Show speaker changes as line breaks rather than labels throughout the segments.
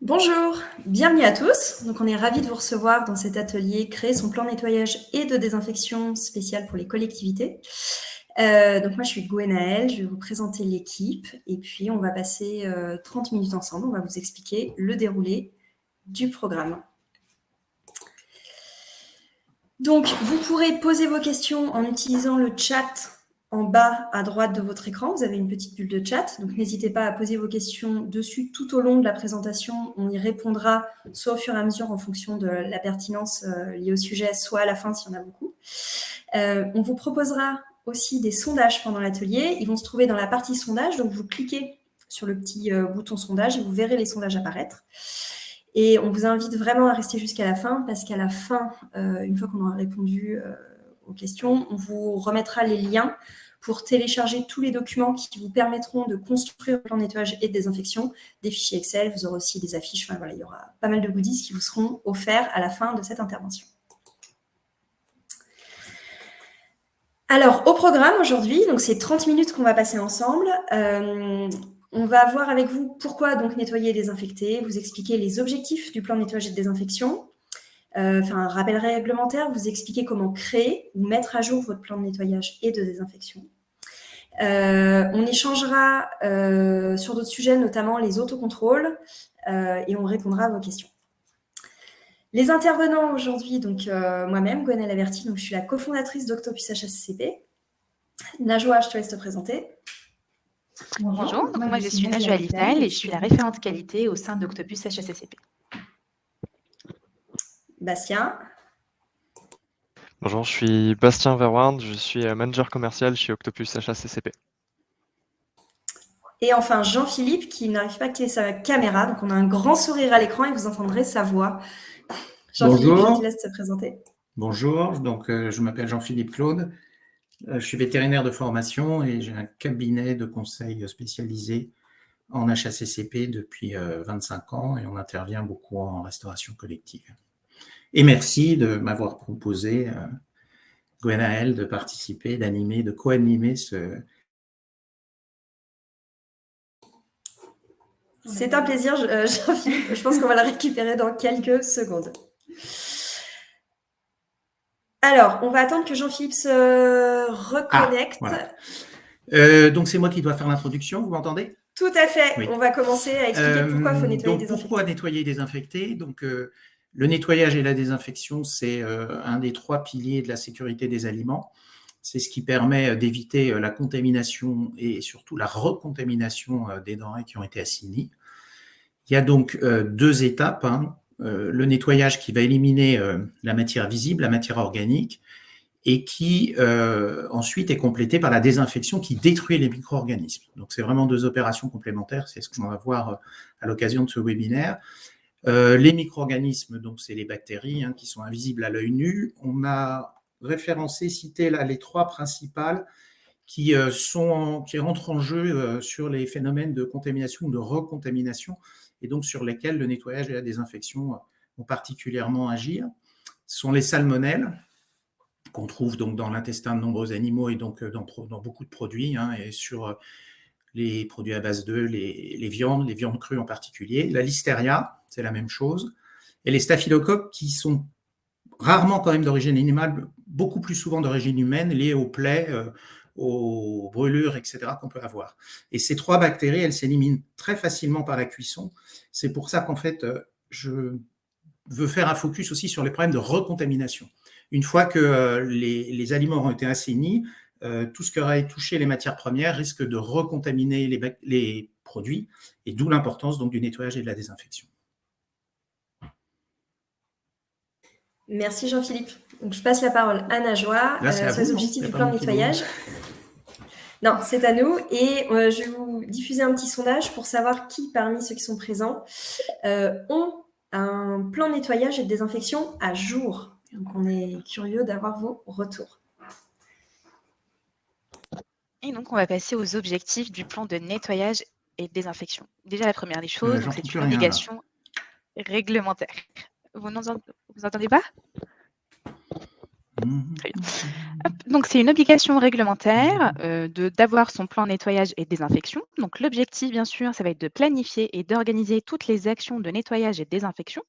Bonjour, bienvenue à tous. Donc, on est ravis de vous recevoir dans cet atelier Créer son plan de nettoyage et de désinfection spécial pour les collectivités. Donc, moi, je suis Gwenaëlle, je vais vous présenter l'équipe et puis on va passer 30 minutes ensemble. On va vous expliquer le déroulé du programme. Donc, vous pourrez poser vos questions en utilisant le chat en bas à droite de votre écran. Vous avez une petite bulle de chat, donc n'hésitez pas à poser vos questions dessus tout au long de la présentation. On y répondra soit au fur et à mesure en fonction de la pertinence liée au sujet, soit à la fin s'il y en a beaucoup. On vous proposera aussi des sondages pendant l'atelier. Ils vont se trouver dans la partie sondage, donc vous cliquez sur le petit bouton sondage et vous verrez les sondages apparaître. Et on vous invite vraiment à rester jusqu'à la fin parce qu'à la fin, une fois qu'on aura répondu aux questions, on vous remettra les liens pour télécharger tous les documents qui vous permettront de construire le plan de nettoyage et de désinfection, des fichiers Excel, vous aurez aussi des affiches, enfin voilà, il y aura pas mal de goodies qui vous seront offerts à la fin de cette intervention. Alors, au programme aujourd'hui, donc c'est 30 minutes qu'on va passer ensemble. On va voir avec vous pourquoi donc nettoyer et désinfecter, vous expliquer les objectifs du plan de nettoyage et de désinfection, faire un rappel réglementaire, vous expliquer comment créer ou mettre à jour votre plan de nettoyage et de désinfection. On échangera sur d'autres sujets, notamment les autocontrôles, et on répondra à vos questions. Les intervenants aujourd'hui, donc moi-même, Gwenaëlle Averti, donc je suis la cofondatrice d'Octopus HACCP. Najwa, je te laisse te présenter.
Bonjour, donc moi je suis Najwa Lital et je suis la référente qualité au sein d'Octopus HACCP.
Bastien.
Bonjour, je suis Bastien Verwand, je suis manager commercial chez Octopus HACCP.
Et enfin Jean-Philippe qui n'arrive pas à activer sa caméra, donc on a un grand sourire à l'écran et vous entendrez sa voix. Jean-Philippe, je te laisse te présenter.
Bonjour, donc je m'appelle Jean-Philippe Claude, je suis vétérinaire de formation et j'ai un cabinet de conseil spécialisé en HACCP depuis 25 ans et on intervient beaucoup en restauration collective. Et merci de m'avoir proposé, Gwenaëlle, de participer, d'animer, de co-animer ce...
C'est un plaisir, Jean-Philippe. Je pense qu'on va la récupérer dans quelques secondes. Alors, on va attendre que Jean-Philippe se reconnecte.
Voilà. Donc, c'est moi qui dois faire l'introduction, vous m'entendez ?
Tout à fait. Oui. On va commencer à expliquer pourquoi il faut nettoyer et désinfecter.
Pourquoi nettoyer et désinfecter ? Donc, le nettoyage et la désinfection, c'est un des 3 piliers de la sécurité des aliments. C'est ce qui permet d'éviter la contamination et surtout la recontamination des denrées qui ont été assainies. Il y a donc 2 étapes. Le nettoyage qui va éliminer la matière visible, la matière organique, et qui ensuite est complété par la désinfection qui détruit les micro-organismes. Donc, c'est vraiment 2 opérations complémentaires, c'est ce qu'on va voir à l'occasion de ce webinaire. Les micro-organismes, donc c'est les bactéries qui sont invisibles à l'œil nu. On a référencé, cité là les 3 principales qui rentrent en jeu sur les phénomènes de contamination ou de recontamination et donc sur lesquels le nettoyage et la désinfection vont particulièrement agir. Ce sont les salmonelles qu'on trouve donc dans l'intestin de nombreux animaux et donc dans beaucoup de produits et sur les produits à base d'œufs, les viandes crues en particulier. La listeria, c'est la même chose. Et les staphylocoques qui sont rarement quand même d'origine animale, beaucoup plus souvent d'origine humaine, liées aux plaies, aux brûlures, etc. qu'on peut avoir. Et ces 3 bactéries, elles s'éliminent très facilement par la cuisson. C'est pour ça qu'en fait, je veux faire un focus aussi sur les problèmes de recontamination. Une fois que les aliments auront été assainis, tout ce qui aura touché les matières premières risque de recontaminer les produits, et d'où l'importance donc du nettoyage et de la désinfection.
Merci Jean-Philippe. Donc, je passe la parole à Najwa sur les objectifs du plan de nettoyage. Non, c'est à nous. Et je vais vous diffuser un petit sondage pour savoir qui, parmi ceux qui sont présents, ont un plan de nettoyage et de désinfection à jour. Donc, on est curieux d'avoir vos retours.
Et donc, on va passer aux objectifs du plan de nettoyage et de désinfection. Déjà, la première des choses, c'est une obligation réglementaire. Vous n'entendez pas ? Très bien. Donc, c'est une obligation réglementaire d'avoir son plan nettoyage et désinfection. Donc, l'objectif, bien sûr, ça va être de planifier et d'organiser toutes les actions de nettoyage et de désinfection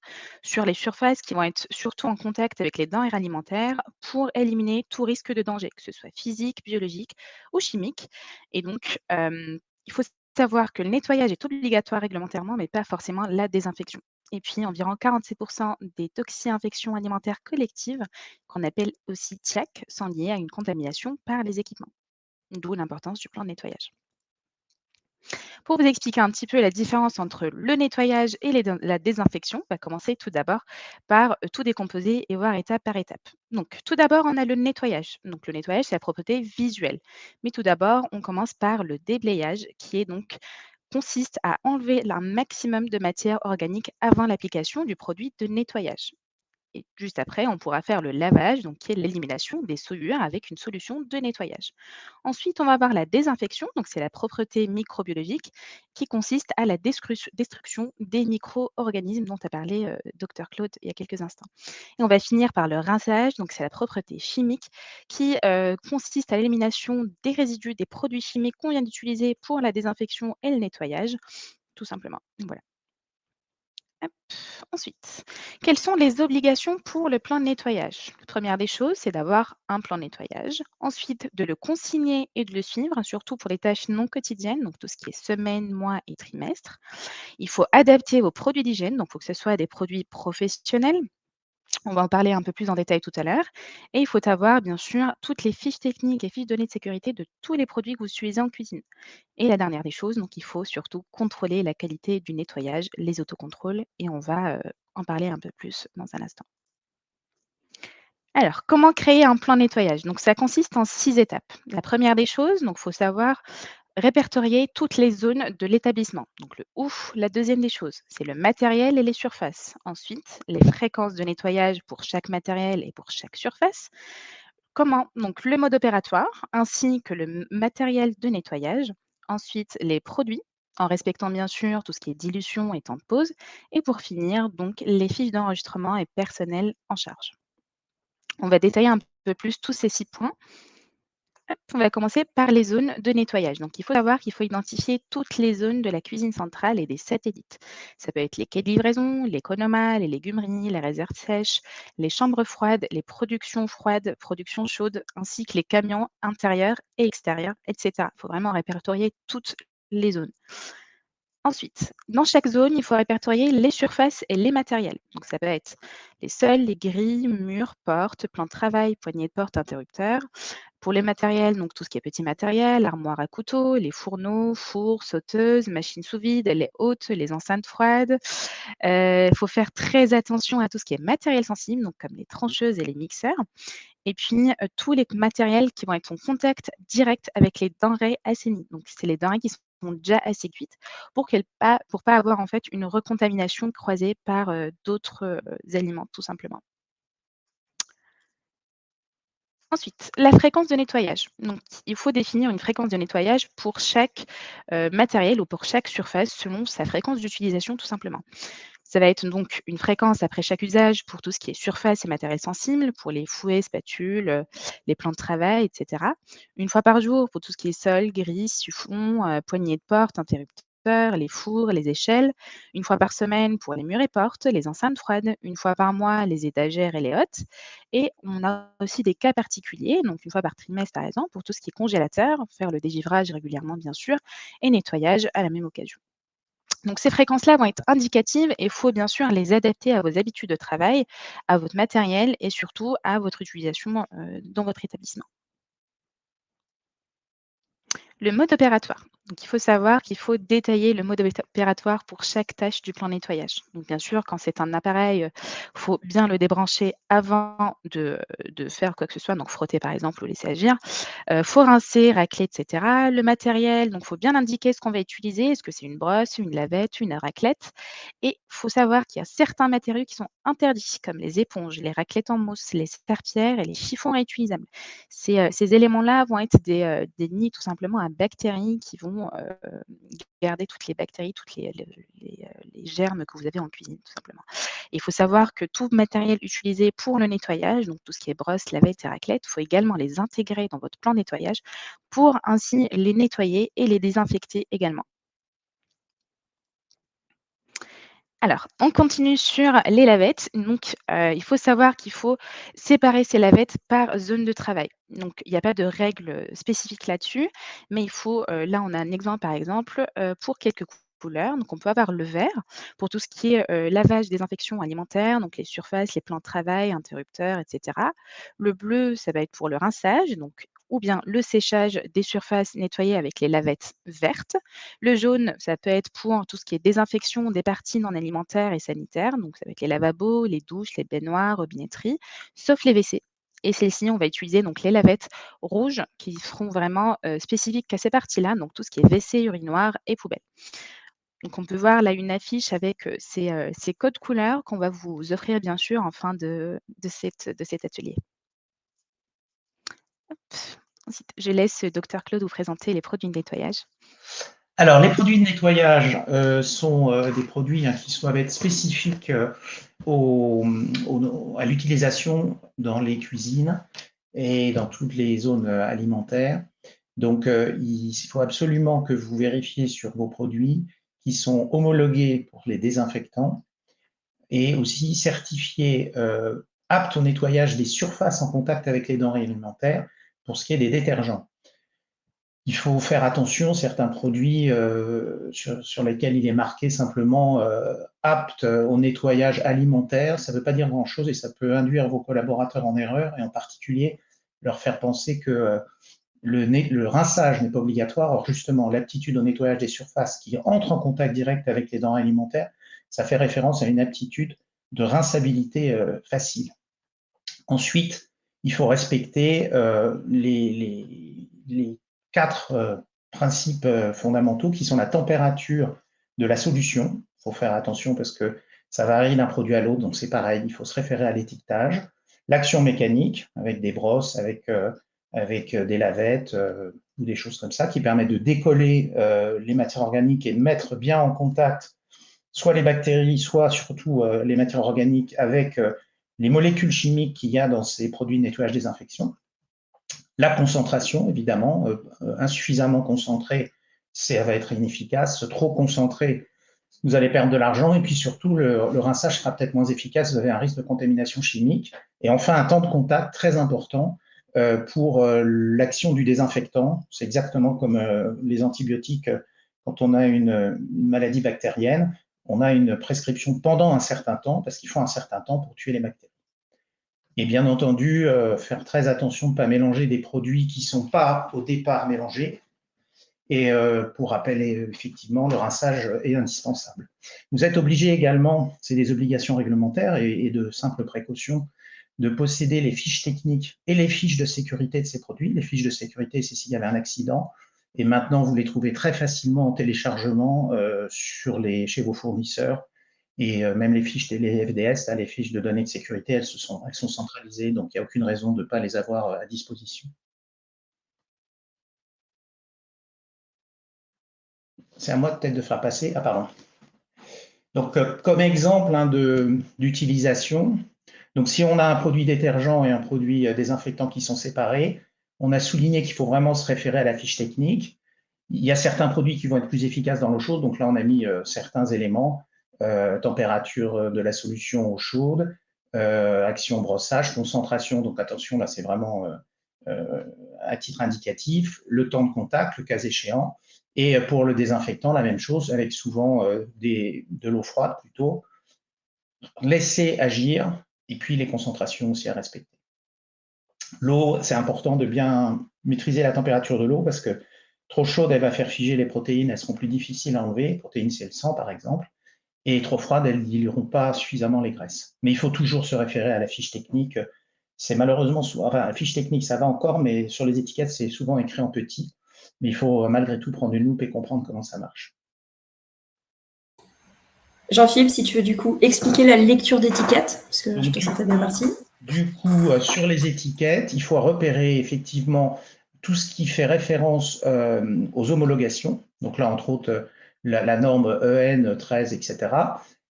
sur les surfaces qui vont être surtout en contact avec les denrées alimentaires pour éliminer tout risque de danger, que ce soit physique, biologique ou chimique. Et donc, il faut savoir que le nettoyage est obligatoire réglementairement, mais pas forcément la désinfection. Et puis, environ 47% des toxi-infections alimentaires collectives, qu'on appelle aussi TIAC, sont liées à une contamination par les équipements, d'où l'importance du plan de nettoyage. Pour vous expliquer un petit peu la différence entre le nettoyage et la désinfection, on va commencer tout d'abord par tout décomposer et voir étape par étape. Donc, tout d'abord, on a le nettoyage. Donc, le nettoyage, c'est la propreté visuelle. Mais tout d'abord, on commence par le déblayage, qui est donc consiste à enlever un maximum de matière organique avant l'application du produit de nettoyage. Et juste après, on pourra faire le lavage, donc qui est l'élimination des souillures avec une solution de nettoyage. Ensuite, on va avoir la désinfection, donc c'est la propreté microbiologique qui consiste à la destruction des micro-organismes dont a parlé Dr Claude il y a quelques instants. Et on va finir par le rinçage, donc c'est la propreté chimique qui consiste à l'élimination des résidus des produits chimiques qu'on vient d'utiliser pour la désinfection et le nettoyage, tout simplement. Voilà. Hop. Ensuite, quelles sont les obligations pour le plan de nettoyage? La première des choses, c'est d'avoir un plan de nettoyage. Ensuite, de le consigner et de le suivre, surtout pour les tâches non quotidiennes, donc tout ce qui est semaine, mois et trimestre. Il faut adapter vos produits d'hygiène, donc il faut que ce soit des produits professionnels. On va en parler un peu plus en détail tout à l'heure. Et il faut avoir, bien sûr, toutes les fiches techniques et fiches données de sécurité de tous les produits que vous utilisez en cuisine. Et la dernière des choses, donc il faut surtout contrôler la qualité du nettoyage, les autocontrôles, et on va en parler un peu plus dans un instant. Alors, comment créer un plan nettoyage? Donc, ça consiste en 6 étapes. La première des choses, donc, il faut savoir répertorier toutes les zones de l'établissement. Donc, le où. La deuxième des choses, c'est le matériel et les surfaces. Ensuite, les fréquences de nettoyage pour chaque matériel et pour chaque surface. Comment? Donc, le mode opératoire ainsi que le matériel de nettoyage. Ensuite, les produits, en respectant bien sûr tout ce qui est dilution et temps de pause. Et pour finir, donc, les fiches d'enregistrement et personnel en charge. On va détailler un peu plus tous ces 6 points. On va commencer par les zones de nettoyage. Donc, il faut savoir qu'il faut identifier toutes les zones de la cuisine centrale et des satellites. Ça peut être les quais de livraison, l'économat, les légumeries, les réserves sèches, les chambres froides, les productions froides, productions chaudes, ainsi que les camions intérieurs et extérieurs, etc. Il faut vraiment répertorier toutes les zones. Ensuite, dans chaque zone, il faut répertorier les surfaces et les matériels. Donc, ça peut être les sols, les grilles, murs, portes, plans de travail, poignées de porte, interrupteurs. Pour les matériels, donc tout ce qui est petit matériel, armoire à couteaux, les fourneaux, fours, sauteuses, machines sous vide, les hautes, les enceintes froides. Il faut faire très attention à tout ce qui est matériel sensible, donc comme les trancheuses et les mixeurs. Et puis, tous les matériels qui vont être en contact direct avec les denrées assainies. Donc, c'est les denrées qui sont déjà assez cuites pour pas avoir en fait une recontamination croisée par d'autres aliments, tout simplement. Ensuite, la fréquence de nettoyage. Donc, il faut définir une fréquence de nettoyage pour chaque matériel ou pour chaque surface selon sa fréquence d'utilisation, tout simplement. Ça va être donc une fréquence après chaque usage pour tout ce qui est surface et matériel sensible, pour les fouets, spatules, les plans de travail, etc. Une fois par jour pour tout ce qui est sol, grille, siphon, poignées de porte, interrupteurs, les fours, les échelles. Une fois par semaine pour les murs et portes, les enceintes froides. Une fois par mois, les étagères et les hottes. Et on a aussi des cas particuliers, donc une fois par trimestre par exemple, pour tout ce qui est congélateur, faire le dégivrage régulièrement bien sûr, et nettoyage à la même occasion. Donc ces fréquences-là vont être indicatives et il faut bien sûr les adapter à vos habitudes de travail, à votre matériel et surtout à votre utilisation dans votre établissement. Le mode opératoire. Donc, il faut savoir qu'il faut détailler le mode opératoire pour chaque tâche du plan nettoyage. Donc, bien sûr, quand c'est un appareil, il faut bien le débrancher avant de faire quoi que ce soit, donc frotter par exemple ou laisser agir. Faut rincer, racler, etc. Le matériel, donc il faut bien indiquer ce qu'on va utiliser. Est-ce que c'est une brosse, une lavette, une raclette? Et il faut savoir qu'il y a certains matériaux qui sont interdits, comme les éponges, les raclettes en mousse, les serpillères et les chiffons réutilisables. Ces éléments-là vont être des nids tout simplement à bactéries qui vont vont garder toutes les bactéries, toutes les germes que vous avez en cuisine, tout simplement. Et il faut savoir que tout matériel utilisé pour le nettoyage, donc tout ce qui est brosse, lavette et raclette, il faut également les intégrer dans votre plan de nettoyage pour ainsi les nettoyer et les désinfecter également. Alors, on continue sur les lavettes. Donc, il faut savoir qu'il faut séparer ces lavettes par zone de travail. Donc, il n'y a pas de règle spécifique là-dessus, mais il faut, là, on a un exemple, par exemple, pour quelques couleurs. Donc, on peut avoir le vert pour tout ce qui est lavage, désinfection alimentaire, donc les surfaces, les plans de travail, interrupteurs, etc. Le bleu, ça va être pour le rinçage, donc ou bien le séchage des surfaces nettoyées avec les lavettes vertes. Le jaune, ça peut être pour tout ce qui est désinfection des parties non alimentaires et sanitaires, donc ça va être les lavabos, les douches, les baignoires, robinetteries, sauf les WC. Et celles-ci, on va utiliser donc les lavettes rouges qui seront vraiment spécifiques à ces parties-là, donc tout ce qui est WC, urinoir et poubelle. Donc on peut voir là une affiche avec ces codes couleurs qu'on va vous offrir bien sûr en fin de cet atelier. Hop. Ensuite, je laisse Dr Claude vous présenter les produits de nettoyage.
Alors, les produits de nettoyage sont des produits qui doivent être spécifiques à l'utilisation dans les cuisines et dans toutes les zones alimentaires. Donc, il faut absolument que vous vérifiez sur vos produits qui sont homologués pour les désinfectants et aussi certifiés aptes au nettoyage des surfaces en contact avec les denrées alimentaires pour ce qui est des détergents. Il faut faire attention, certains produits sur lesquels il est marqué simplement apte au nettoyage alimentaire, ça ne veut pas dire grand-chose et ça peut induire vos collaborateurs en erreur et en particulier leur faire penser que le rinçage n'est pas obligatoire. Or justement, l'aptitude au nettoyage des surfaces qui entrent en contact direct avec les denrées alimentaires, ça fait référence à une aptitude de rinçabilité facile. Ensuite, il faut respecter les 4 principes fondamentaux qui sont la température de la solution. Il faut faire attention parce que ça varie d'un produit à l'autre, donc c'est pareil, il faut se référer à l'étiquetage. L'action mécanique, avec des brosses, avec des lavettes ou des choses comme ça, qui permettent de décoller les matières organiques et de mettre bien en contact soit les bactéries, soit surtout les matières organiques avec les molécules chimiques qu'il y a dans ces produits de nettoyage désinfection. La concentration, évidemment, insuffisamment concentré, ça va être inefficace. Trop concentré, vous allez perdre de l'argent. Et puis surtout, le rinçage sera peut-être moins efficace. Vous avez un risque de contamination chimique. Et enfin, un temps de contact très important pour l'action du désinfectant. C'est exactement comme les antibiotiques. Quand on a une maladie bactérienne, on a une prescription pendant un certain temps, parce qu'il faut un certain temps pour tuer les bactéries. Et bien entendu, faire très attention de ne pas mélanger des produits qui ne sont pas au départ mélangés. Et pour rappel, effectivement, le rinçage est indispensable. Vous êtes obligé également, c'est des obligations réglementaires et de simples précautions, de posséder les fiches techniques et les fiches de sécurité de ces produits. Les fiches de sécurité, c'est s'il y avait un accident. Et maintenant, vous les trouvez très facilement en téléchargement chez vos fournisseurs. Et même les fiches des FDS, les fiches de données de sécurité, elles sont centralisées, donc il n'y a aucune raison de ne pas les avoir à disposition. C'est à moi peut-être de faire passer. Ah, pardon. Donc, comme exemple d'utilisation, donc si on a un produit détergent et un produit désinfectant qui sont séparés, on a souligné qu'il faut vraiment se référer à la fiche technique. Il y a certains produits qui vont être plus efficaces dans l'eau chaude, donc là on a mis certains éléments, température de la solution eau chaude, action brossage, concentration, donc attention là c'est vraiment à titre indicatif, le temps de contact, le cas échéant, et pour le désinfectant la même chose avec souvent de l'eau froide plutôt, laisser agir et puis les concentrations aussi à respecter. L'eau, c'est important de bien maîtriser la température de l'eau parce que trop chaude, elle va faire figer les protéines, elles seront plus difficiles à enlever. Les protéines, c'est le sang, par exemple. Et trop froide, elles ne dilueront pas suffisamment les graisses. Mais il faut toujours se référer à la fiche technique. C'est malheureusement, enfin, la fiche technique, ça va encore, mais sur les étiquettes, c'est souvent écrit en petit. Mais il faut malgré tout prendre une loupe et comprendre comment ça marche.
Jean-Philippe, si tu veux du coup expliquer la lecture d'étiquette, parce que je te sens bien parti.
Du coup, sur les étiquettes, il faut repérer effectivement tout ce qui fait référence aux homologations, donc là, entre autres, la norme EN 13, etc.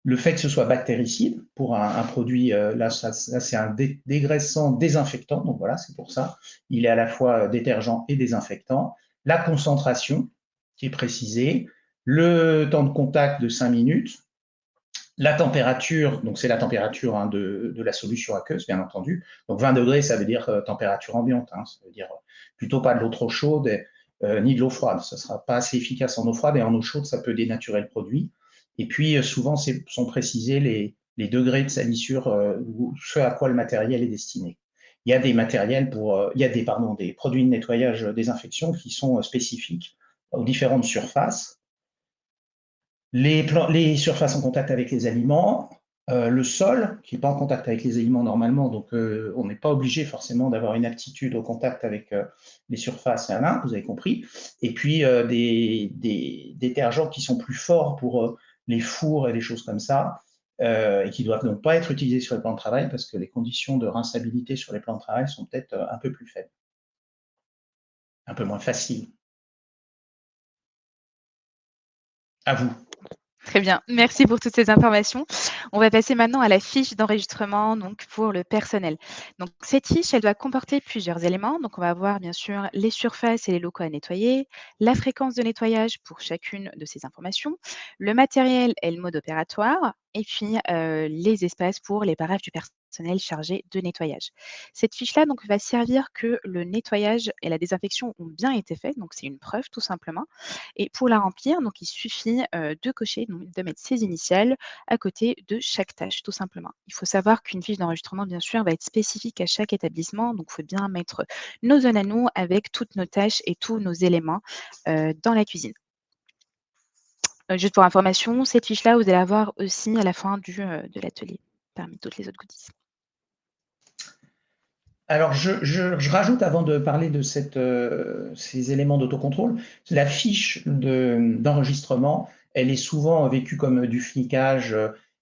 Le fait que ce soit bactéricide pour un produit, là c'est un dégraissant désinfectant, donc voilà, c'est pour ça. Il est à la fois détergent et désinfectant. La concentration qui est précisée, le temps de contact de 5 minutes, la température, donc c'est la température de la solution aqueuse, bien entendu. Donc 20 degrés, ça veut dire température ambiante, hein, ça veut dire plutôt pas de l'eau trop chaude ni de l'eau froide. Ça ne sera pas assez efficace en eau froide, et en eau chaude, ça peut dénaturer le produit. Et puis souvent, sont précisés les degrés de salissure, ce à quoi le matériel est destiné. Il y a des matériels il y a des produits de nettoyage désinfection qui sont spécifiques aux différentes surfaces. Les surfaces en contact avec les aliments, le sol qui n'est pas en contact avec les aliments normalement, donc on n'est pas obligé forcément d'avoir une aptitude au contact avec les surfaces, vous avez compris. Et puis des détergents qui sont plus forts pour les fours et des choses comme ça, et qui ne doivent donc pas être utilisés sur les plans de travail parce que les conditions de rinçabilité sur les plans de travail sont peut-être un peu plus faibles, un peu moins faciles. À vous.
Très bien, merci pour toutes ces informations. On va passer maintenant à la fiche d'enregistrement donc pour le personnel. Donc cette fiche, elle doit comporter plusieurs éléments. Donc on va avoir bien sûr les surfaces et les locaux à nettoyer, la fréquence de nettoyage pour chacune de ces informations, le matériel et le mode opératoire, et puis les espaces pour les paragraphes du personnel chargé de nettoyage. Cette fiche-là donc va servir que le nettoyage et la désinfection ont bien été faits, donc c'est une preuve tout simplement. Et pour la remplir, donc il suffit de cocher, donc de mettre ses initiales à côté de chaque tâche, tout simplement. Il faut savoir qu'une fiche d'enregistrement, bien sûr, va être spécifique à chaque établissement, donc il faut bien mettre nos zones à nous avec toutes nos tâches et tous nos éléments dans la cuisine. Juste pour information, cette fiche-là, vous allez avoir aussi à la fin de l'atelier, parmi toutes les autres goodies.
Alors, je rajoute avant de parler de ces éléments d'autocontrôle, la fiche d'enregistrement, elle est souvent vécue comme du flicage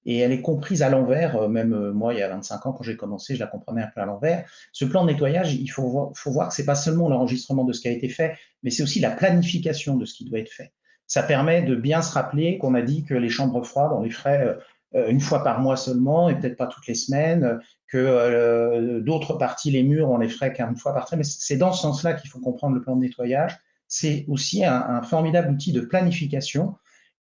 et elle est comprise à l'envers. Même moi, il y a 25 ans, quand j'ai commencé, je la comprenais un peu à l'envers. Ce plan de nettoyage, il faut voir que ce n'est pas seulement l'enregistrement de ce qui a été fait, mais c'est aussi la planification de ce qui doit être fait. Ça permet de bien se rappeler qu'on a dit que les chambres froides, on les ferait une fois par mois seulement et peut-être pas toutes les semaines, que d'autres parties, les murs, on les ferait qu'une fois par trimestre. Mais c'est dans ce sens-là qu'il faut comprendre le plan de nettoyage. C'est aussi un formidable outil de planification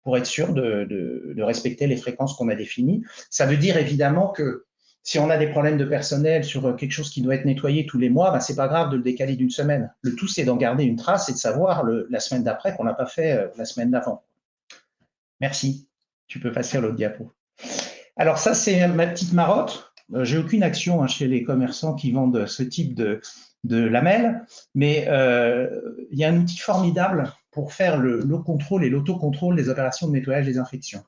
pour être sûr de respecter les fréquences qu'on a définies. Ça veut dire évidemment que si on a des problèmes de personnel sur quelque chose qui doit être nettoyé tous les mois, c'est pas grave de le décaler d'une semaine. Le tout, c'est d'en garder une trace et de savoir la semaine d'après qu'on n'a pas fait la semaine d'avant. Merci. Tu peux passer à l'autre diapo. Alors ça, c'est ma petite marotte. J'ai aucune action chez les commerçants qui vendent ce type de lamelles, mais il y a un outil formidable pour faire le contrôle et l'autocontrôle des opérations de nettoyage et désinfection.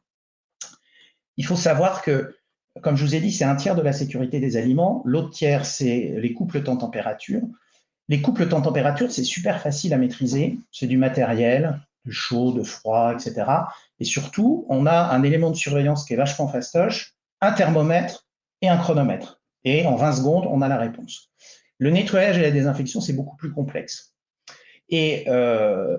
Il faut savoir que, comme je vous ai dit, c'est un tiers de la sécurité des aliments. L'autre tiers, c'est les couples temps-température. Les couples temps-température, c'est super facile à maîtriser. C'est du matériel, de chaud, de froid, etc. Et surtout, on a un élément de surveillance qui est vachement fastoche, un thermomètre et un chronomètre. Et en 20 secondes, on a la réponse. Le nettoyage et la désinfection, c'est beaucoup plus complexe. Et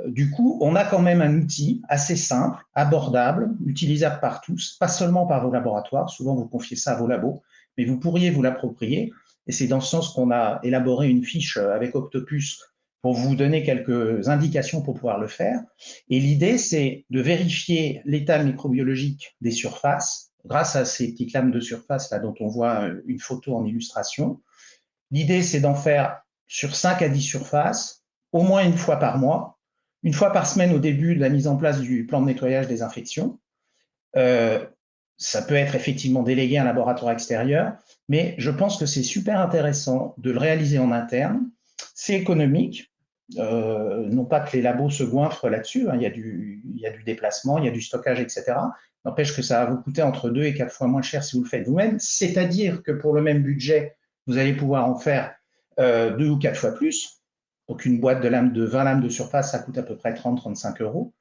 du coup, on a quand même un outil assez simple, abordable, utilisable par tous, pas seulement par vos laboratoires. Souvent, vous confiez ça à vos labos, mais vous pourriez vous l'approprier. Et c'est dans ce sens qu'on a élaboré une fiche avec Octopus pour vous donner quelques indications pour pouvoir le faire. Et l'idée, c'est de vérifier l'état microbiologique des surfaces grâce à ces petites lames de surface là dont on voit une photo en illustration. L'idée, c'est d'en faire sur 5 à 10 surfaces, au moins une fois par mois, une fois par semaine au début de la mise en place du plan de nettoyage désinfection. Ça peut être effectivement délégué à un laboratoire extérieur, mais je pense que c'est super intéressant de le réaliser en interne. C'est économique, non pas que les labos se goinfrent là-dessus, il y a du déplacement, il y a du stockage, etc. N'empêche que ça va vous coûter entre 2 et 4 fois moins cher si vous le faites vous-même, c'est-à-dire que pour le même budget, vous allez pouvoir en faire 2 ou 4 fois plus. Donc une boîte de 20 lames de surface, ça coûte à peu près 30-35 €.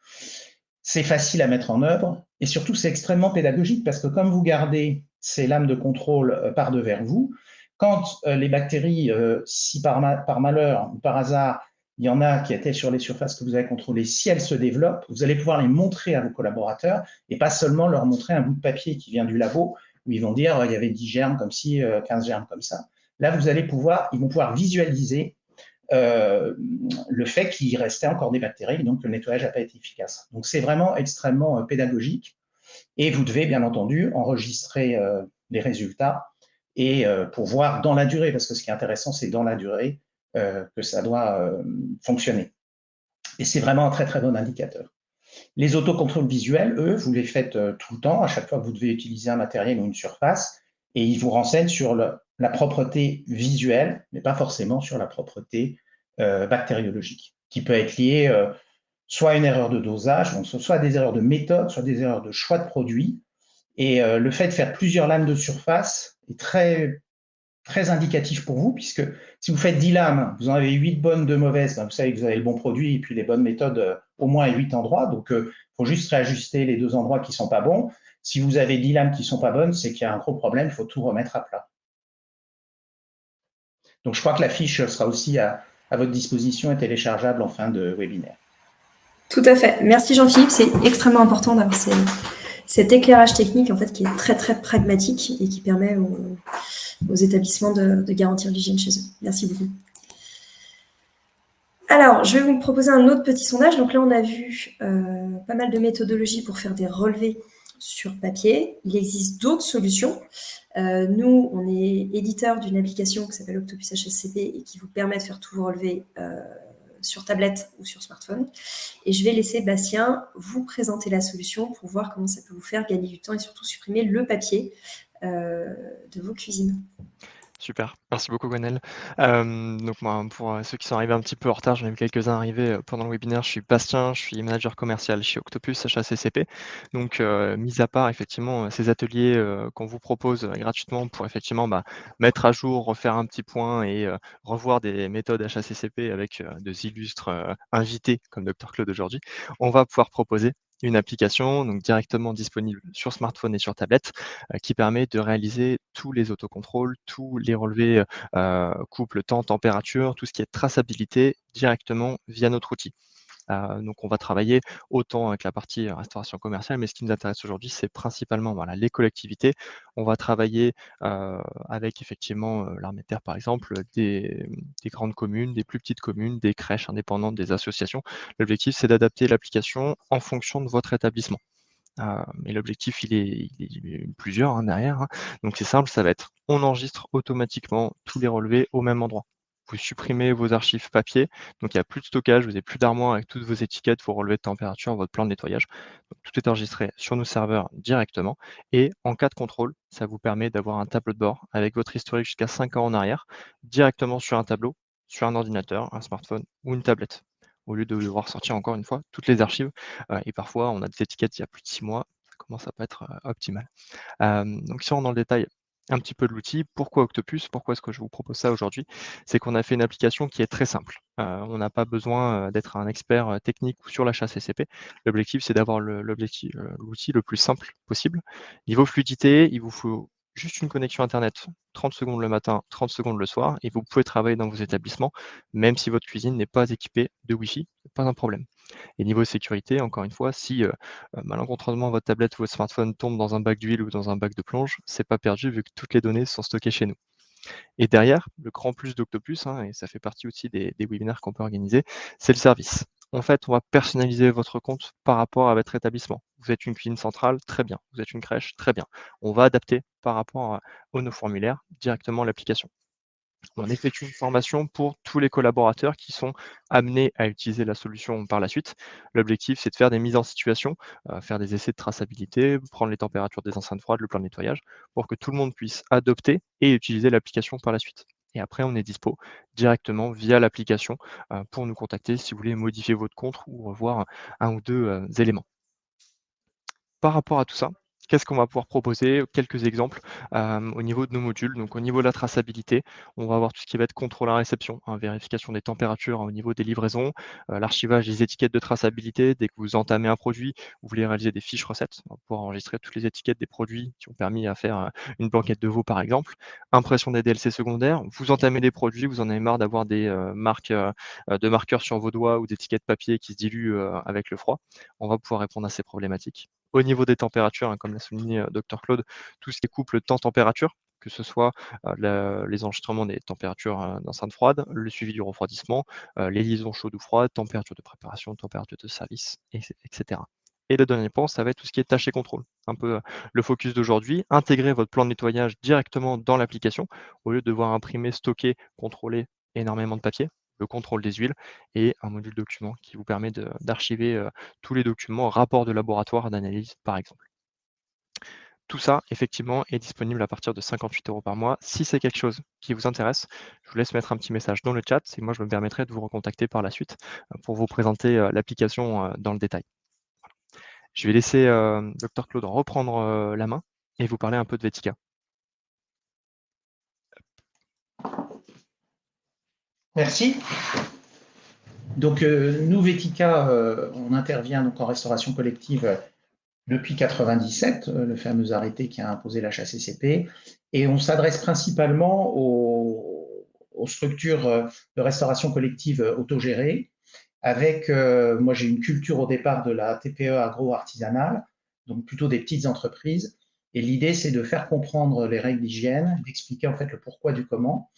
C'est facile à mettre en œuvre et surtout, c'est extrêmement pédagogique parce que comme vous gardez ces lames de contrôle par devers vous, quand les bactéries, si par malheur ou par hasard, il y en a qui étaient sur les surfaces que vous avez contrôlées. Si elles se développent, vous allez pouvoir les montrer à vos collaborateurs et pas seulement leur montrer un bout de papier qui vient du labo où ils vont dire il y avait 10 germes comme ci, 15 germes comme ça. Là, ils vont pouvoir visualiser le fait qu'il restait encore des bactéries, donc le nettoyage n'a pas été efficace. Donc c'est vraiment extrêmement pédagogique et vous devez bien entendu enregistrer les résultats et pour voir dans la durée, parce que ce qui est intéressant, c'est dans la durée que ça doit fonctionner. Et c'est vraiment un très très bon indicateur. Les autocontrôles visuels, eux, vous les faites tout le temps, à chaque fois que vous devez utiliser un matériel ou une surface, et ils vous renseignent sur la propreté visuelle, mais pas forcément sur la propreté bactériologique, qui peut être liée soit à une erreur de dosage, donc soit à des erreurs de méthode, soit des erreurs de choix de produit. Et le fait de faire plusieurs lames de surface est très, très indicatif pour vous, puisque si vous faites 10 lames, vous en avez 8 bonnes, 2 mauvaises, ben vous savez que vous avez le bon produit et puis les bonnes méthodes au moins à 8 endroits. Donc, il faut juste réajuster les 2 endroits qui ne sont pas bons. Si vous avez 10 lames qui ne sont pas bonnes, c'est qu'il y a un gros problème, il faut tout remettre à plat. Donc, je crois que la fiche sera aussi à votre disposition et téléchargeable en fin de webinaire.
Tout à fait. Merci Jean-Philippe, c'est extrêmement important d'avoir cet éclairage technique en fait, qui est très très pragmatique et qui permet aux établissements de garantir l'hygiène chez eux. Merci beaucoup. Alors, je vais vous proposer un autre petit sondage. Donc là, on a vu pas mal de méthodologies pour faire des relevés sur papier. Il existe d'autres solutions. Nous, on est éditeur d'une application qui s'appelle Octopus HSCP et qui vous permet de faire tous vos relevés sur tablette ou sur smartphone. Et je vais laisser Bastien vous présenter la solution pour voir comment ça peut vous faire gagner du temps et surtout supprimer le papier de vos cuisines.
Super, merci beaucoup Gwenelle. Donc moi, pour ceux qui sont arrivés un petit peu en retard, j'en ai vu quelques-uns arriver pendant le webinaire. Je suis Bastien, je suis manager commercial chez Octopus HACCP. Donc, mis à part effectivement ces ateliers qu'on vous propose gratuitement pour effectivement mettre à jour, refaire un petit point et revoir des méthodes HACCP avec de illustres invités comme Dr Claude aujourd'hui, on va pouvoir proposer une application donc directement disponible sur smartphone et sur tablette qui permet de réaliser tous les autocontrôles, tous les relevés couple temps, température, tout ce qui est traçabilité directement via notre outil. Donc on va travailler autant avec la partie restauration commerciale, mais ce qui nous intéresse aujourd'hui, c'est principalement les collectivités. On va travailler avec effectivement l'armée de terre, par exemple, des grandes communes, des plus petites communes, des crèches indépendantes, des associations. L'objectif, c'est d'adapter l'application en fonction de votre établissement. Mais l'objectif, il est plusieurs derrière. Donc c'est simple, ça va être, on enregistre automatiquement tous les relevés au même endroit. Vous supprimez vos archives papier, donc il n'y a plus de stockage, vous n'avez plus d'armoire avec toutes vos étiquettes, vos relevés de température, votre plan de nettoyage. Donc, tout est enregistré sur nos serveurs directement. Et en cas de contrôle, ça vous permet d'avoir un tableau de bord avec votre historique jusqu'à 5 ans en arrière, directement sur un tableau, sur un ordinateur, un smartphone ou une tablette, au lieu de devoir sortir encore une fois toutes les archives. Et parfois, on a des étiquettes il y a plus de 6 mois, ça commence à pas être optimal. Donc si on rentre dans le détail un petit peu de l'outil, pourquoi Octopus? Pourquoi est-ce que je vous propose ça aujourd'hui? C'est qu'on a fait une application qui est très simple. On n'a pas besoin d'être un expert technique ou sur l'achat CCP. L'objectif, c'est d'avoir l'outil le plus simple possible. Niveau fluidité, il vous faut juste une connexion Internet, 30 secondes le matin, 30 secondes le soir, et vous pouvez travailler dans vos établissements, même si votre cuisine n'est pas équipée de Wi-Fi, pas un problème. Et niveau sécurité, encore une fois, si malencontreusement votre tablette ou votre smartphone tombe dans un bac d'huile ou dans un bac de plonge, c'est pas perdu vu que toutes les données sont stockées chez nous. Et derrière, le grand plus d'Octopus, et ça fait partie aussi des webinaires qu'on peut organiser, c'est le service. En fait, on va personnaliser votre compte par rapport à votre établissement. Vous êtes une cuisine centrale, très bien. Vous êtes une crèche, très bien. On va adapter par rapport à nos formulaires directement l'application. On effectue une formation pour tous les collaborateurs qui sont amenés à utiliser la solution par la suite. L'objectif, c'est de faire des mises en situation, faire des essais de traçabilité, prendre les températures des enceintes froides, le plan de nettoyage, pour que tout le monde puisse adopter et utiliser l'application par la suite. Et après, on est dispo directement via l'application pour nous contacter si vous voulez modifier votre compte ou revoir un ou deux éléments. Par rapport à tout ça, Qu'est-ce qu'on va pouvoir proposer? Quelques exemples au niveau de nos modules. Donc au niveau de la traçabilité, on va avoir tout ce qui va être contrôle à réception, vérification des températures au niveau des livraisons, l'archivage des étiquettes de traçabilité. Dès que vous entamez un produit, vous voulez réaliser des fiches recettes, on va pouvoir enregistrer toutes les étiquettes des produits qui ont permis à faire une blanquette de veau par exemple. Impression des DLC secondaires, vous entamez des produits, vous en avez marre d'avoir des marques de marqueurs sur vos doigts ou d'étiquettes papier qui se diluent avec le froid. On va pouvoir répondre à ces problématiques. Au niveau des températures, comme l'a souligné Dr Claude, tout ce qui est couple temps-température, que ce soit les enregistrements des températures d'enceinte froide, le suivi du refroidissement, les liaisons chaudes ou froides, température de préparation, température de service, etc. Et le dernier point, ça va être tout ce qui est tâches et contrôle. Un peu le focus d'aujourd'hui, intégrer votre plan de nettoyage directement dans l'application, au lieu de devoir imprimer, stocker, contrôler énormément de papier, le contrôle des huiles et un module document qui vous permet d'archiver tous les documents, rapports de laboratoire d'analyse par exemple. Tout ça, effectivement, est disponible à partir de 58 € par mois. Si c'est quelque chose qui vous intéresse, je vous laisse mettre un petit message dans le chat et moi je me permettrai de vous recontacter par la suite pour vous présenter l'application dans le détail. Voilà. Je vais laisser Dr Claude reprendre la main et vous parler un peu de Vetica.
Merci. Donc, nous, Vetica, on intervient donc en restauration collective depuis 1997, le fameux arrêté qui a imposé l'HACCP, et on s'adresse principalement aux structures de restauration collective autogérées, avec, moi j'ai une culture au départ de la TPE agro-artisanale, donc plutôt des petites entreprises, et l'idée c'est de faire comprendre les règles d'hygiène, d'expliquer en fait le pourquoi du comment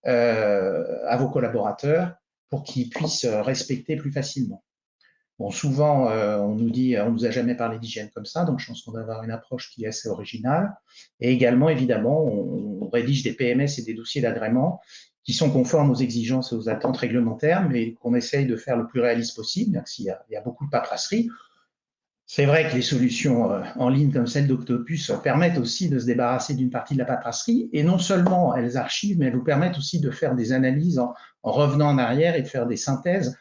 à vos collaborateurs pour qu'ils puissent respecter plus facilement. Bon, souvent, on nous dit, on nous a jamais parlé d'hygiène comme ça, donc je pense qu'on va avoir une approche qui est assez originale. Et également, évidemment, on rédige des PMS et des dossiers d'agrément qui sont conformes aux exigences et aux attentes réglementaires, mais qu'on essaye de faire le plus réaliste possible, même s'il y a beaucoup de paperasserie. C'est vrai que les solutions en ligne comme celle d'Octopus permettent aussi de se débarrasser d'une partie de la paperasserie, et non seulement elles archivent, mais elles vous permettent aussi de faire des analyses en revenant en arrière et de faire des synthèses.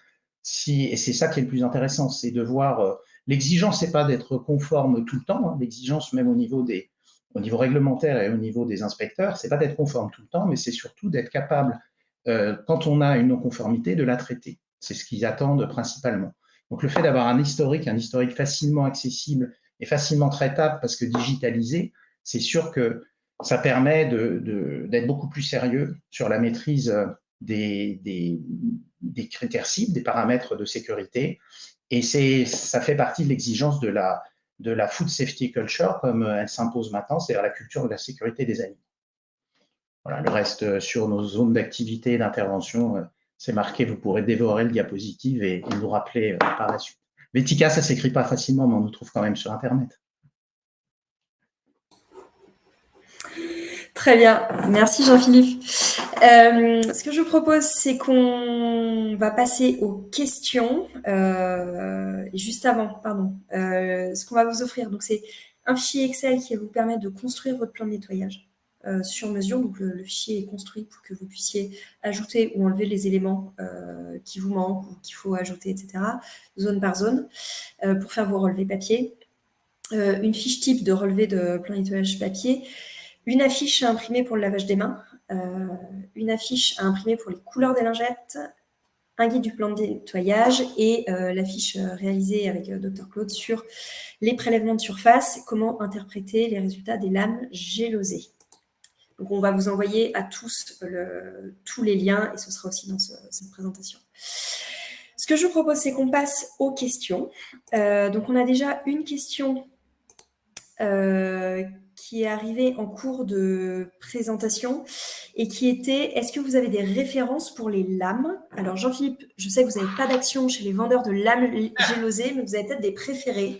Et c'est ça qui est le plus intéressant, c'est de voir l'exigence, c'est pas d'être conforme tout le temps, l'exigence même au niveau réglementaire et au niveau des inspecteurs, c'est pas d'être conforme tout le temps, mais c'est surtout d'être capable, quand on a une non-conformité, de la traiter. C'est ce qu'ils attendent principalement. Donc, le fait d'avoir un historique facilement accessible et facilement traitable, parce que digitalisé, c'est sûr que ça permet d'être beaucoup plus sérieux sur la maîtrise des critères cibles, des paramètres de sécurité. Et ça fait partie de l'exigence de la food safety culture, comme elle s'impose maintenant, c'est-à-dire la culture de la sécurité des aliments. Voilà, le reste sur nos zones d'activité et d'intervention, c'est marqué, vous pourrez dévorer le diapositive et nous rappeler par la suite. Vetica, ça ne s'écrit pas facilement, mais on nous trouve quand même sur Internet.
Très bien, merci Jean-Philippe. Ce que je vous propose, c'est qu'on va passer aux questions. Et juste avant, ce qu'on va vous offrir, donc c'est un fichier Excel qui va vous permettre de construire votre plan de nettoyage sur mesure. Donc le fichier est construit pour que vous puissiez ajouter ou enlever les éléments qui vous manquent ou qu'il faut ajouter, etc., zone par zone, pour faire vos relevés papier. Une fiche type de relevé de plan de nettoyage papier. Une affiche à imprimer pour le lavage des mains, une affiche à imprimer pour les couleurs des lingettes, un guide du plan de nettoyage et l'affiche réalisée avec Dr Claude sur les prélèvements de surface, comment interpréter les résultats des lames gélosées. Donc, on va vous envoyer à tous tous les liens et ce sera aussi dans cette présentation. Ce que je vous propose, c'est qu'on passe aux questions. Donc, on a déjà une question qui est arrivée en cours de présentation et qui était: est-ce que vous avez des références pour les lames? Alors Jean-Philippe, je sais que vous n'avez pas d'action chez les vendeurs de lames gélosées, mais vous avez peut-être des préférés.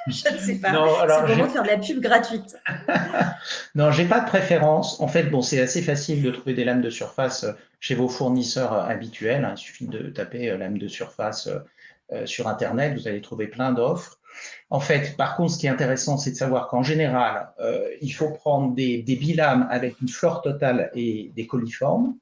Je ne sais pas. C'est le moment de faire de la pub gratuite.
Non, j'ai pas de préférence. En fait, bon, c'est assez facile de trouver des lames de surface chez vos fournisseurs habituels. Il suffit de taper lames de surface sur Internet. Vous allez trouver plein d'offres. En fait, par contre, ce qui est intéressant, c'est de savoir qu'en général, il faut prendre des bilames avec une flore totale et des coliformes,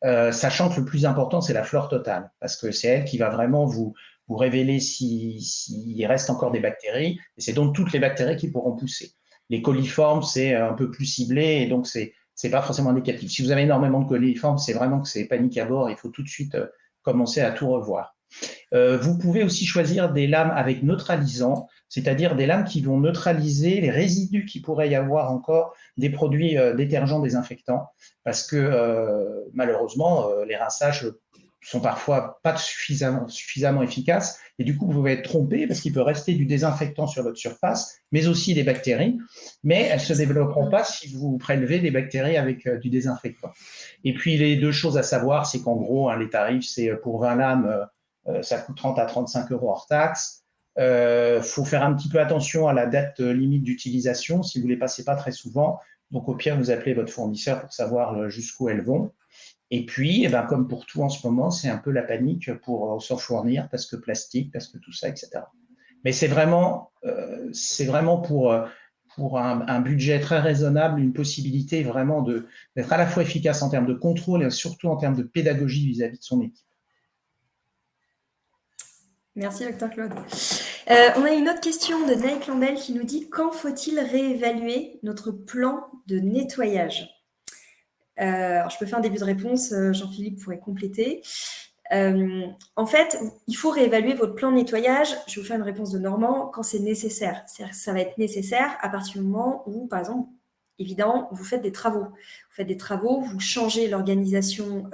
sachant que le plus important, c'est la flore totale, parce que c'est elle qui va vraiment vous vous révéler s'il reste encore des bactéries, et c'est donc toutes les bactéries qui pourront pousser. Les coliformes, c'est un peu plus ciblé, et donc c'est pas forcément indicatif. Si vous avez énormément de coliformes, c'est vraiment que c'est panique à bord, il faut tout de suite commencer à tout revoir. Vous pouvez aussi choisir des lames avec neutralisant, c'est-à-dire des lames qui vont neutraliser les résidus qu'il pourrait y avoir encore des produits détergents désinfectants, parce que malheureusement, les rinçages sont parfois pas suffisamment efficaces, et du coup, vous pouvez être trompé parce qu'il peut rester du désinfectant sur votre surface, mais aussi des bactéries, mais elles ne se développeront pas si vous prélevez des bactéries avec du désinfectant. Et puis, les deux choses à savoir, c'est qu'en gros, les tarifs, c'est pour 20 lames, ça coûte 30 à 35 euros hors taxe. Faut faire un petit peu attention à la date limite d'utilisation si vous ne les passez pas très souvent. Donc, au pire, vous appelez votre fournisseur pour savoir jusqu'où elles vont. Et puis, comme pour tout en ce moment, c'est un peu la panique pour s'en fournir parce que plastique, parce que tout ça, etc. Mais c'est vraiment pour un budget très raisonnable, une possibilité vraiment d'être à la fois efficace en termes de contrôle et surtout en termes de pédagogie vis-à-vis de son équipe.
Merci, Dr Claude. On a une autre question de Nike Lambel qui nous dit « Quand faut-il réévaluer notre plan de nettoyage ?» Alors, je peux faire un début de réponse, Jean-Philippe pourrait compléter. En fait, il faut réévaluer votre plan de nettoyage. Je vais vous faire une réponse de Normand quand c'est nécessaire. C'est-à-dire que ça va être nécessaire à partir du moment où, par exemple, évidemment, vous faites des travaux. Vous faites des travaux, vous changez l'organisation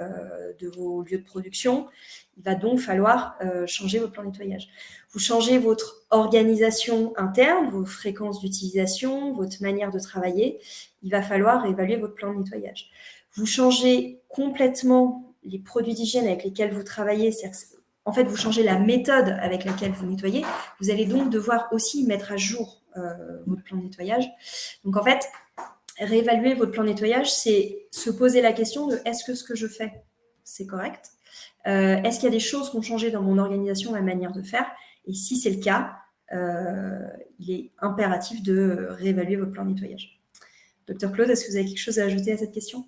de vos lieux de production. Il va donc falloir changer votre plan de nettoyage. Vous changez votre organisation interne, vos fréquences d'utilisation, votre manière de travailler. Il va falloir réévaluer votre plan de nettoyage. Vous changez complètement les produits d'hygiène avec lesquels vous travaillez, en fait, vous changez la méthode avec laquelle vous nettoyez. Vous allez donc devoir aussi mettre à jour votre plan de nettoyage. Donc, en fait, réévaluer votre plan de nettoyage, c'est se poser la question de est-ce que ce que je fais, c'est correct ? Est-ce qu'il y a des choses qui ont changé dans mon organisation, ma manière de faire ? Et si c'est le cas, il est impératif de réévaluer votre plan de nettoyage. Dr Claude, est-ce que vous avez quelque chose à ajouter à cette question ?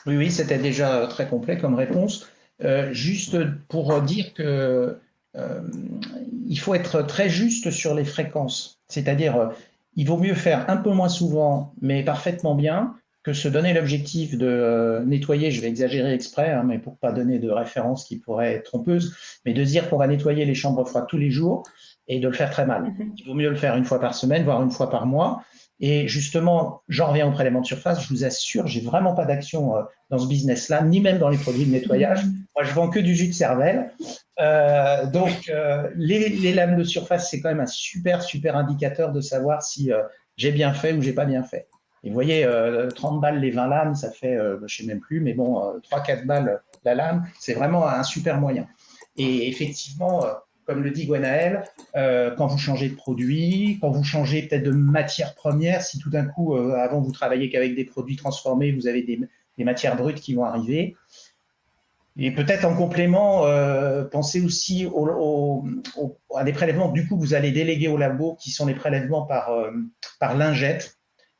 Oui, c'était déjà très complet comme réponse. Juste pour dire que il faut être très juste sur les fréquences. C'est-à-dire, il vaut mieux faire un peu moins souvent, mais parfaitement bien, que se donner l'objectif de nettoyer, je vais exagérer exprès, mais pour ne pas donner de référence qui pourrait être trompeuse, mais de dire qu'on va nettoyer les chambres froides tous les jours et de le faire très mal. Il vaut mieux le faire une fois par semaine, voire une fois par mois. Et justement, j'en reviens au prélèvement de surface. Je vous assure, j'ai vraiment pas d'action dans ce business-là, ni même dans les produits de nettoyage. Moi, je vends que du jus de cervelle. Donc, les lames de surface, c'est quand même un super indicateur de savoir si j'ai bien fait ou j'ai pas bien fait. Et vous voyez, 30 balles les 20 lames, ça fait, je sais même plus, mais bon, 3-4 balles la lame, c'est vraiment un super moyen. Et effectivement, comme le dit Gwenaël, quand vous changez de produit, quand vous changez peut-être de matière première, si tout d'un coup, avant vous travailliez qu'avec des produits transformés, vous avez des matières brutes qui vont arriver. Et peut-être en complément, pensez aussi à des prélèvements du coup vous allez déléguer au labo, qui sont les prélèvements par lingette,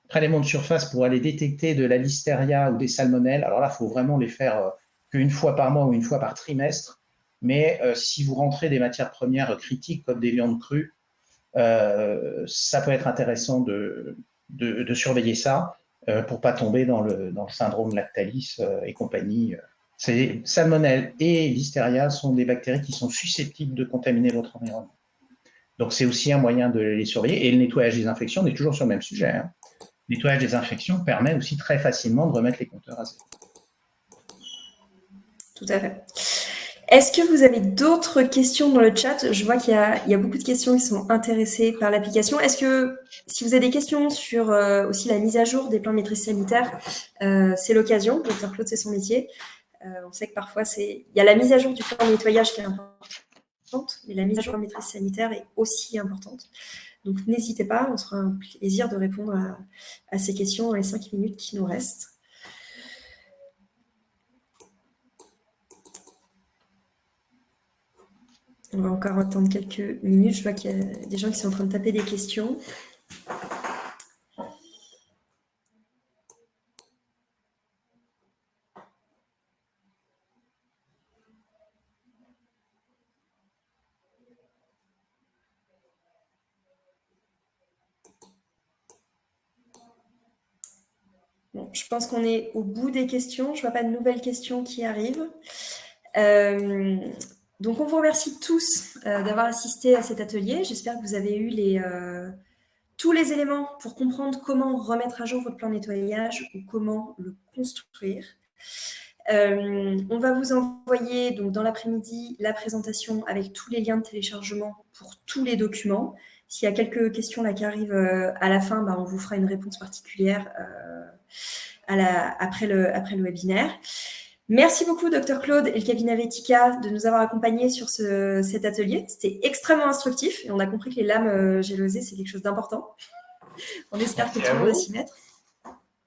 prélèvements de surface pour aller détecter de la listeria ou des salmonelles. Alors là, il faut vraiment les faire qu'une fois par mois ou une fois par trimestre. Mais si vous rentrez des matières premières critiques comme des viandes crues, ça peut être intéressant de surveiller ça pour ne pas tomber dans le syndrome Lactalis et compagnie. Salmonelle et Listeria sont des bactéries qui sont susceptibles de contaminer votre environnement. Donc, c'est aussi un moyen de les surveiller. Et le nettoyage des infections, on est toujours sur le même sujet. Le nettoyage des infections permet aussi très facilement de remettre les compteurs à zéro.
Tout à fait. Est-ce que vous avez d'autres questions dans le chat ? Je vois qu'il y a beaucoup de questions qui sont intéressées par l'application. Est-ce que, si vous avez des questions sur aussi la mise à jour des plans de maîtrise sanitaire, c'est l'occasion. Dr Claude, c'est son métier. On sait que parfois, il y a la mise à jour du plan de nettoyage qui est importante, mais la mise à jour de la maîtrise sanitaire est aussi importante. Donc, n'hésitez pas, on sera un plaisir de répondre à ces questions dans les 5 minutes qui nous restent. On va encore attendre quelques minutes. Je vois qu'il y a des gens qui sont en train de taper des questions. je pense qu'on est au bout des questions. Je ne vois pas de nouvelles questions qui arrivent. Donc, on vous remercie tous d'avoir assisté à cet atelier. J'espère que vous avez eu tous les éléments pour comprendre comment remettre à jour votre plan de nettoyage ou comment le construire. On va vous envoyer donc, dans l'après-midi la présentation avec tous les liens de téléchargement pour tous les documents. S'il y a quelques questions là qui arrivent à la fin, on vous fera une réponse particulière après le webinaire. Merci beaucoup, Dr Claude et le cabinet Vetica, de nous avoir accompagnés sur cet atelier. C'était extrêmement instructif et on a compris que les lames gélosées, c'est quelque chose d'important. On espère que tout le monde va s'y mettre.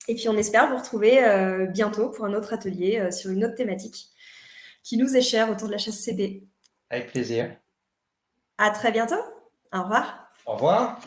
Et puis, on espère vous retrouver bientôt pour un autre atelier sur une autre thématique qui nous est chère autour de la chasse CP.
Avec plaisir.
À très bientôt. Au revoir.
Au revoir.